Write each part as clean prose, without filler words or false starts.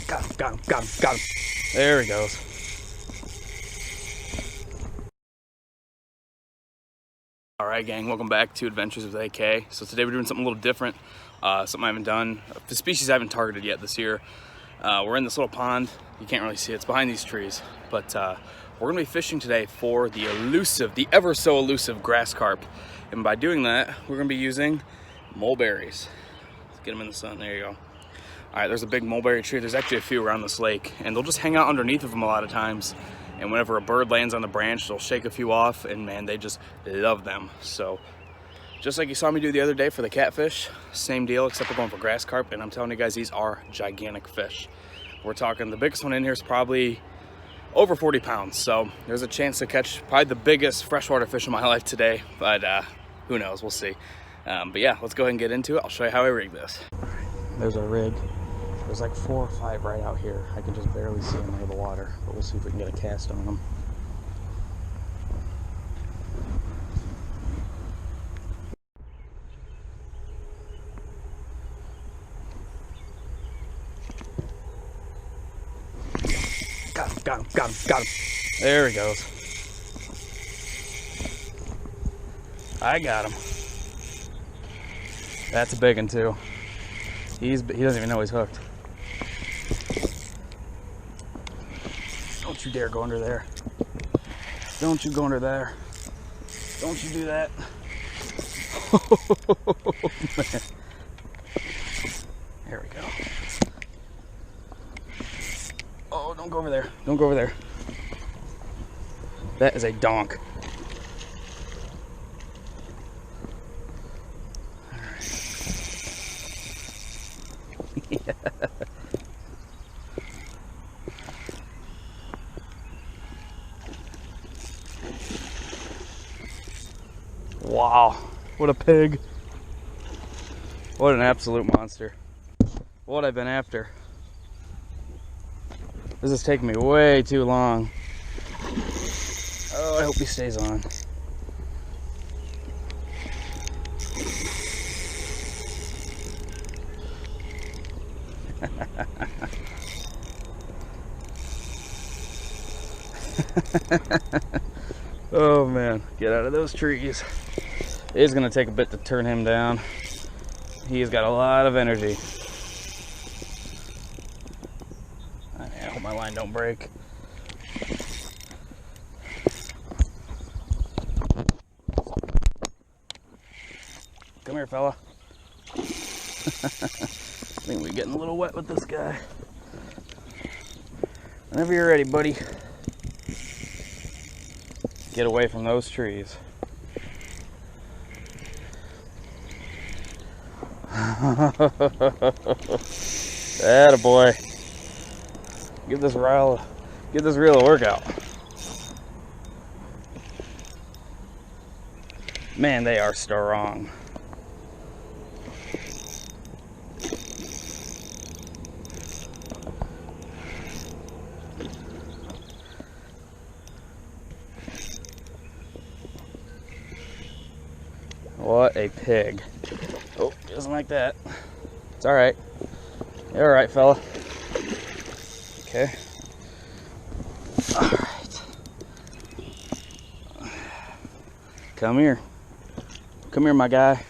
Got him. There he goes. Alright gang, welcome back to Adventures with AK. So today we're doing something a little different, something I haven't done, the species I haven't targeted yet this year. We're in this little pond, you can't really see it, it's behind these trees, but we're going to be fishing today for the ever so elusive grass carp. And by doing that, we're going to be using mulberries. Let's get them in the sun, there you go. Alright, there's a big mulberry tree, there's actually a few around this lake, and they'll just hang out underneath of them a lot of times. And whenever a bird lands on the branch, they'll shake a few off, and man, they just love them. So, just like you saw me do the other day for the catfish, same deal, except we're going for grass carp, and I'm telling you guys, these are gigantic fish. We're talking, the biggest one in here is probably over 40 pounds, so there's a chance to catch probably the biggest freshwater fish in my life today, but who knows, we'll see. But yeah, let's go ahead and get into it. I'll show you how I rig this. There's our rig. There's like 4 or 5 right out here. I can just barely see them under the water, but we'll see if we can get a cast on them. Got him. There he goes. I got him. That's a big one too. He doesn't even know he's hooked. Don't you dare go under there. Don't you go under there. Don't you do that. Oh, man. There we go. Oh, don't go over there. Don't go over there. That is a donk. All right. Yeah. Wow, what a pig. What an absolute monster. What I've been after. This is taking me way too long. Oh, I hope he stays on. Oh man, get out of those trees. It is gonna take a bit to turn him down. He's got a lot of energy. I hope my line don't break. Come here, fella. I think we're getting a little wet with this guy. Whenever you're ready, buddy. Get away from those trees. Attaboy. Give this reel a workout. Man, they are strong. What a pig. Oh, he doesn't like that. It's alright. You're alright, fella. Okay. Alright. Come here. Come here, my guy.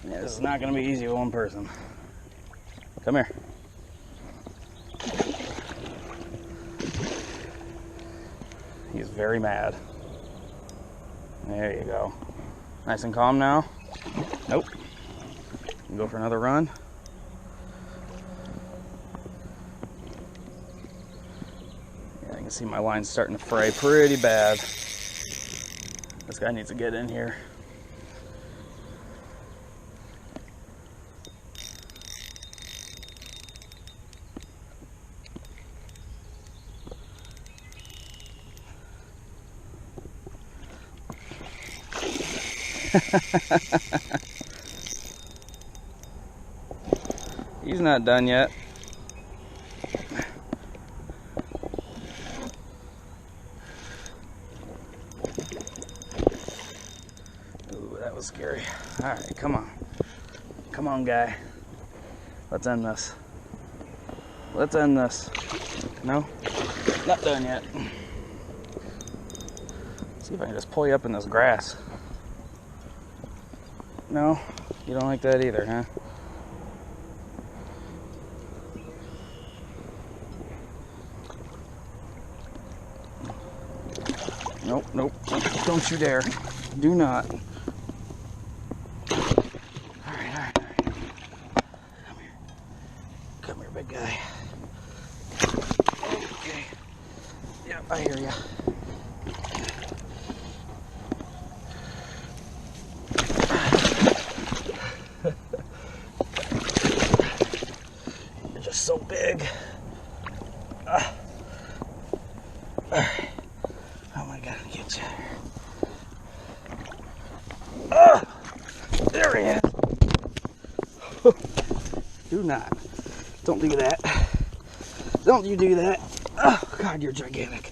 Yeah, this is not going to be easy with one person. Come here. He's very mad. There you go. Nice and calm now. Nope. Go for another run. Yeah, I can see my line's starting to fray pretty bad. This guy needs to get in here. He's not done yet. Ooh, that was scary. All right, come on. Come on, guy. Let's end this. Let's end this. No? Not done yet. See if I can just pull you up in this grass. No? You don't like that either, huh? Nope, nope. Don't you dare. Do not. Alright. Come here, big guy. Okay. Yeah, I hear ya. You're just so big. Alright. Oh my God, I'll get you. There he is. Do not. Don't do that. Don't you do that. Oh God, you're gigantic.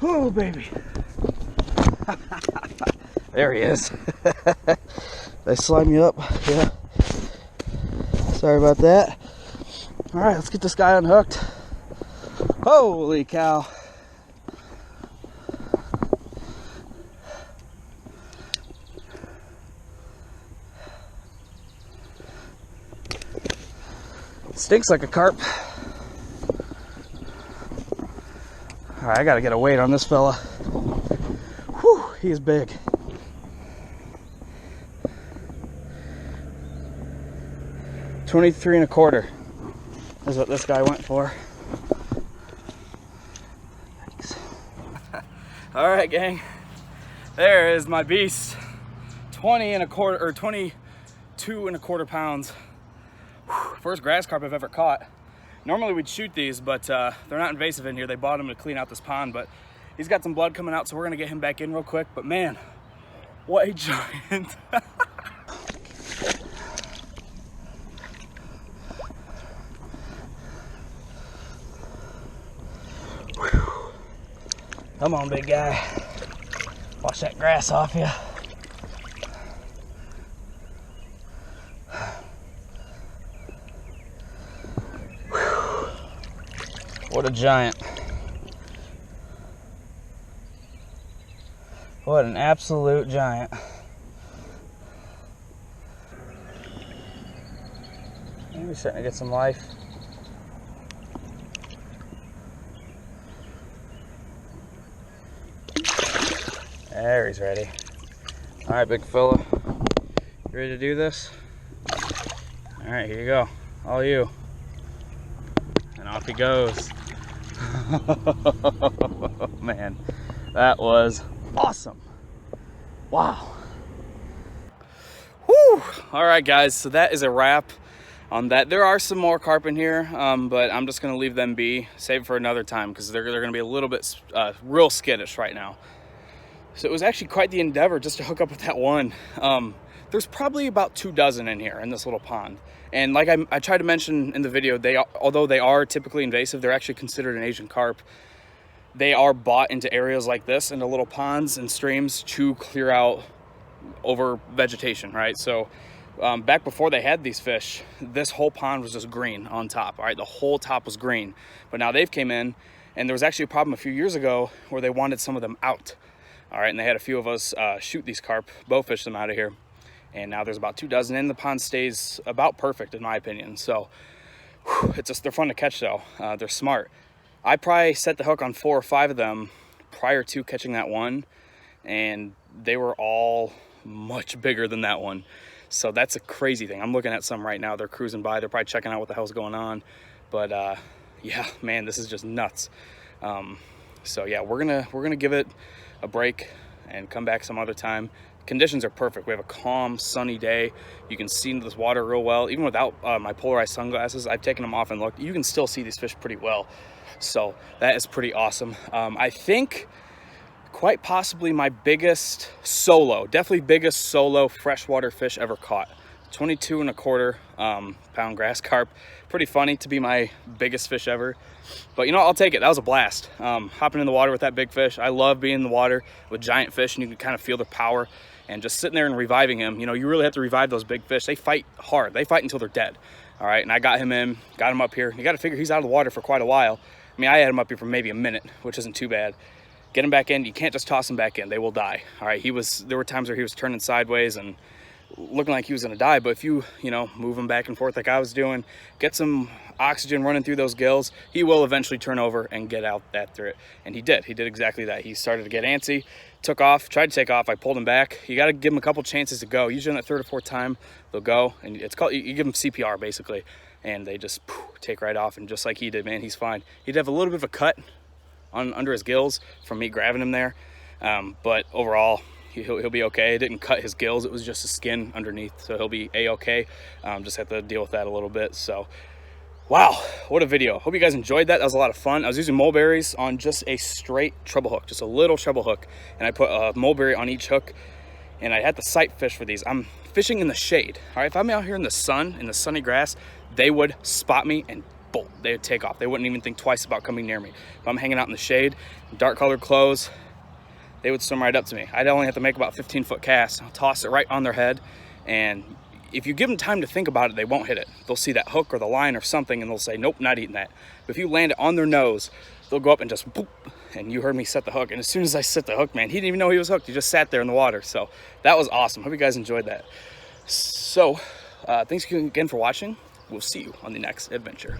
Oh baby. There he is. Did I slime you up? Yeah. Sorry about that. All right, let's get this guy unhooked. Holy cow. Stinks like a carp. All right, I gotta get a weight on this fella. Whew, he's big. $23.25 is what this guy went for. All right, gang. There is my beast. 20.25 or 22.25 pounds. Whew, first grass carp I've ever caught. Normally we'd shoot these, but they're not invasive in here. They bought them to clean out this pond, but he's got some blood coming out, so we're gonna get him back in real quick. But man, what a giant. Come on, big guy. Wash that grass off you. What a giant. What an absolute giant. Maybe starting to get some life. There, he's ready. All right, big fella. You ready to do this? All right, here you go. All you. And off he goes. Man, that was awesome. Wow. Whew. All right, guys, so that is a wrap on that. There are some more carp in here, but I'm just gonna leave them be, save for another time, because they're gonna be a little bit real skittish right now. So it was actually quite the endeavor just to hook up with that one. There's probably about 2 dozen in here in this little pond. And like I tried to mention in the video, although they are typically invasive, they're actually considered an Asian carp. They are bought into areas like this, into little ponds and streams to clear out over vegetation, right? So back before they had these fish, this whole pond was just green on top, all right? The whole top was green. But now they've came in, and there was actually a problem a few years ago where they wanted some of them out. All right, and they had a few of us shoot these carp, bowfish them out of here. And now there's about 2 dozen in. The pond stays about perfect, in my opinion. So whew, they're fun to catch though. They're smart. I probably set the hook on 4 or 5 of them prior to catching that one, and they were all much bigger than that one. So that's a crazy thing. I'm looking at some right now. They're cruising by. They're probably checking out what the hell's going on. But yeah, man, this is just nuts. So yeah, we're gonna give it a break and come back some other time. Conditions are perfect. We have a calm, sunny day. You can see into this water real well. Even without my polarized sunglasses, I've taken them off and looked. You can still see these fish pretty well. So that is pretty awesome. I think quite possibly my biggest solo, definitely biggest solo freshwater fish ever caught. 22.25 pound grass carp. Pretty funny to be my biggest fish ever, but you know, I'll take it. That was a blast. Hopping in the water with that big fish. I love being in the water with giant fish, and you can kind of feel the power, and just sitting there and reviving him. You know, you really have to revive those big fish. They fight hard. They fight until they're dead. All right, and I got him in, got him up here. You got to figure he's out of the water for quite a while. I mean, I had him up here for maybe a minute, which isn't too bad. Get him back in. You can't just toss him back in. They will die. All right, there were times where he was turning sideways and looking like he was gonna die, but if you know, move him back and forth like I was doing, get some oxygen running through those gills, he will eventually turn over and get out after it. And he did exactly that. He started to get antsy, took off, tried to take off. I pulled him back. You got to give him a couple chances to go. Usually on that third or fourth time they'll go, and it's called, you give them CPR basically, and they just take right off. And just like he did, man, he's fine. He'd have a little bit of a cut under his gills from me grabbing him there, but overall he'll be okay. It didn't cut his gills, it was just his skin underneath, so he'll be a-okay. Just have to deal with that a little bit. So wow, what a video. Hope you guys enjoyed that. That was a lot of fun. I was using mulberries on just a straight treble hook, just a little treble hook, and I put a mulberry on each hook, and I had to sight fish for these. I'm fishing in the shade. All right, if I'm out here in the sun, in the sunny grass, they would spot me and bolt. They would take off. They wouldn't even think twice about coming near me. If I'm hanging out in the shade, dark colored clothes, they would swim right up to me. I'd only have to make about 15-foot casts. I'll toss it right on their head, and if you give them time to think about it, they won't hit it. They'll see that hook or the line or something, and they'll say, nope, not eating that. But if you land it on their nose, they'll go up and just boop, and you heard me set the hook. And as soon as I set the hook, man, he didn't even know he was hooked. He just sat there in the water. So that was awesome. Hope you guys enjoyed that. So thanks again for watching. We'll see you on the next adventure.